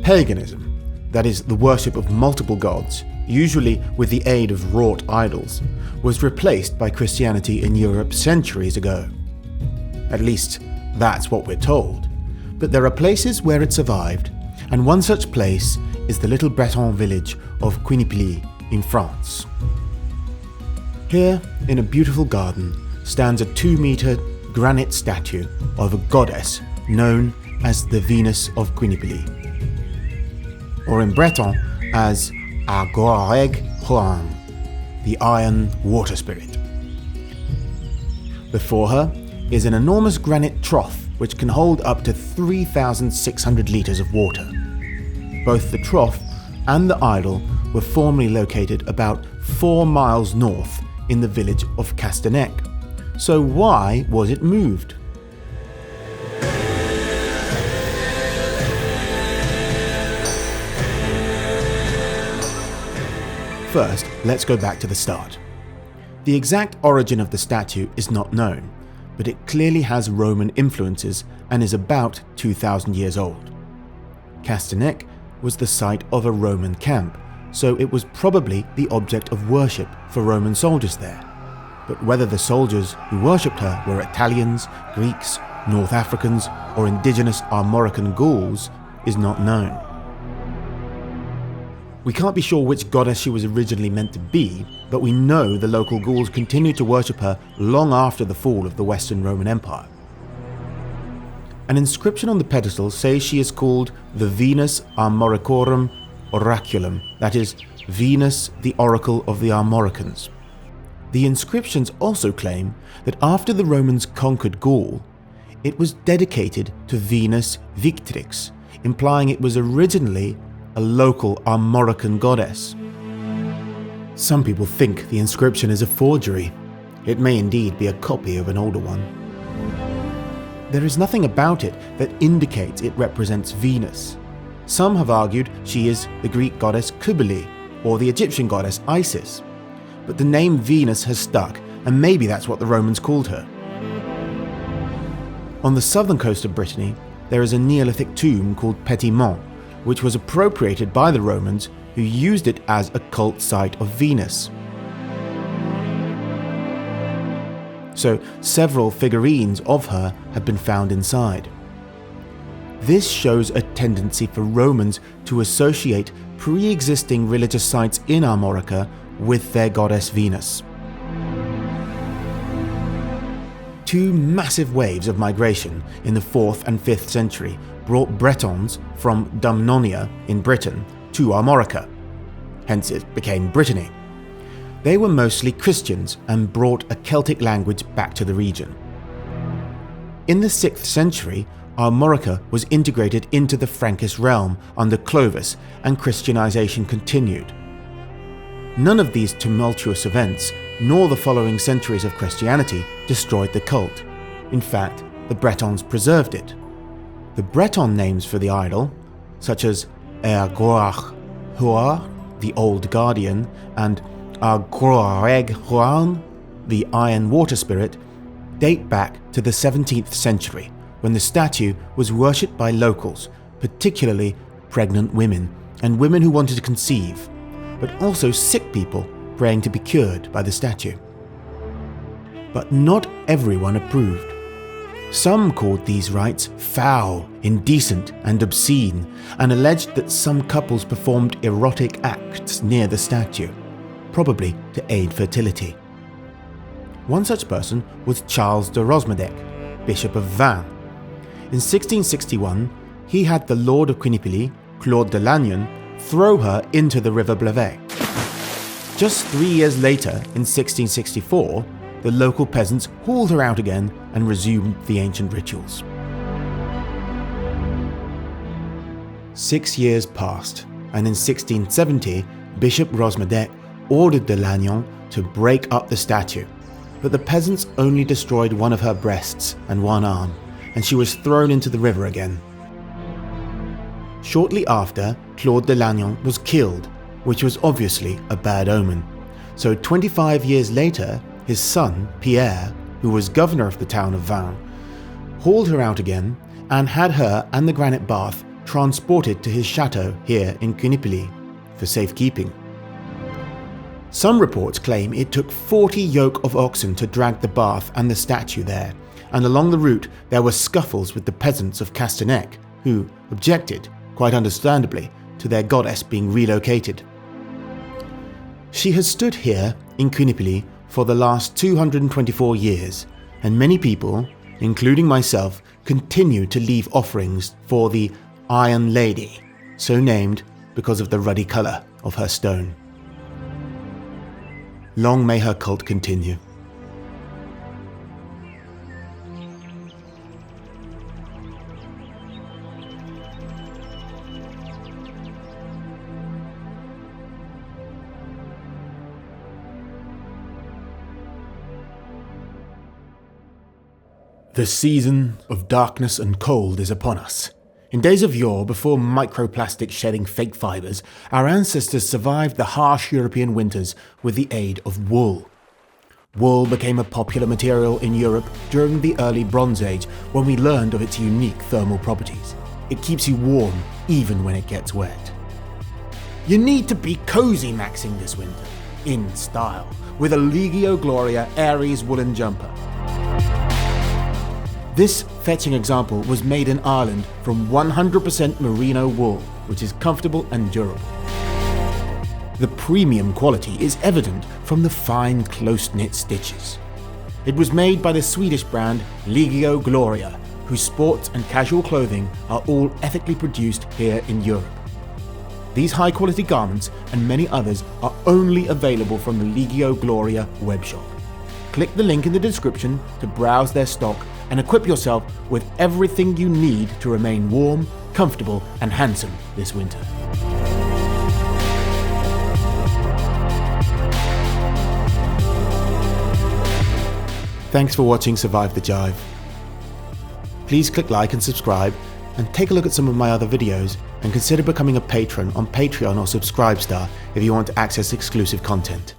Paganism, that is, the worship of multiple gods, usually with the aid of wrought idols, was replaced by Christianity in Europe centuries ago. At least, that's what we're told. But there are places where it survived, and one such place is the little Breton village of Quinipily in France. Here, in a beautiful garden, stands a 2-meter granite statue of a goddess known as the Venus of Quinipily, or in Breton as Vénus, the iron water spirit. Before her is an enormous granite trough which can hold up to 3,600 litres of water. Both the trough and the idol were formerly located about 4 miles north in the village of Castennec. So why was it moved? First, let's go back to the start. The exact origin of the statue is not known, but it clearly has Roman influences and is about 2,000 years old. Castennec was the site of a Roman camp, so it was probably the object of worship for Roman soldiers there. But whether the soldiers who worshipped her were Italians, Greeks, North Africans, or indigenous Armorican Gauls is not known. We can't be sure which goddess she was originally meant to be, but we know the local Gauls continued to worship her long after the fall of the Western Roman Empire. An inscription on the pedestal says she is called the Venus Armoricorum Oraculum, that is, Venus the Oracle of the Armoricans. The inscriptions also claim that after the Romans conquered Gaul, it was dedicated to Venus Victrix, implying it was originally a local Armorican goddess. Some people think the inscription is a forgery. It may indeed be a copy of an older one. There is nothing about it that indicates it represents Venus. Some have argued she is the Greek goddess Cybele or the Egyptian goddess Isis. But the name Venus has stuck, and maybe that's what the Romans called her. On the southern coast of Brittany, there is a Neolithic tomb called Petit Mont, which was appropriated by the Romans, who used it as a cult site of Venus. So several figurines of her have been found inside. This shows a tendency for Romans to associate pre-existing religious sites in Armorica with their goddess Venus. Two massive waves of migration in the 4th and 5th century brought Bretons from Dumnonia in Britain to Armorica. Hence it became Brittany. They were mostly Christians and brought a Celtic language back to the region. In the 6th century, Armorica was integrated into the Frankish realm under Clovis, and Christianization continued. None of these tumultuous events, nor the following centuries of Christianity, destroyed the cult. In fact, the Bretons preserved it. The Breton names for the idol, such as Ergoach Huar, the Old Guardian, and Argroareg Huan, the Iron Water Spirit, date back to the 17th century, when the statue was worshipped by locals, particularly pregnant women and women who wanted to conceive, but also sick people praying to be cured by the statue. But not everyone approved. Some called these rites foul, indecent, and obscene, and alleged that some couples performed erotic acts near the statue, probably to aid fertility. One such person was Charles de Rosmadec, Bishop of Vannes. In 1661, he had the Lord of Quinipily, Claude de Lannion, throw her into the river Blavet. Just 3 years later, in 1664, the local peasants hauled her out again and resumed the ancient rituals. 6 years passed, and in 1670, Bishop Rosmadec ordered de Lannion to break up the statue, but the peasants only destroyed one of her breasts and one arm, and she was thrown into the river again. Shortly after, Claude de Lannion was killed, which was obviously a bad omen. So 25 years later, his son, Pierre, who was governor of the town of Vannes, hauled her out again and had her and the granite bath transported to his chateau here in Quinipily for safekeeping. Some reports claim it took 40 yoke of oxen to drag the bath and the statue there, and along the route there were scuffles with the peasants of Castanet, who objected, quite understandably, to their goddess being relocated. She has stood here in Quinipily for the last 224 years, and many people, including myself, continue to leave offerings for the Iron Lady, so named because of the ruddy colour of her stone. Long may her cult continue. The season of darkness and cold is upon us. In days of yore, before microplastics shedding fake fibres, our ancestors survived the harsh European winters with the aid of wool. Wool became a popular material in Europe during the early Bronze Age when we learned of its unique thermal properties. It keeps you warm even when it gets wet. You need to be cozy maxing this winter, in style, with a Legio Gloria Aries woolen jumper. This fetching example was made in Ireland from 100% merino wool, which is comfortable and durable. The premium quality is evident from the fine, close-knit stitches. It was made by the Swedish brand Legio Gloria, whose sports and casual clothing are all ethically produced here in Europe. These high-quality garments and many others are only available from the Legio Gloria webshop. Click the link in the description to browse their stock and equip yourself with everything you need to remain warm, comfortable, and handsome this winter. Thanks for watching Survive the Jive. Please click like and subscribe, and take a look at some of my other videos, and consider becoming a patron on Patreon or Subscribestar if you want to access exclusive content.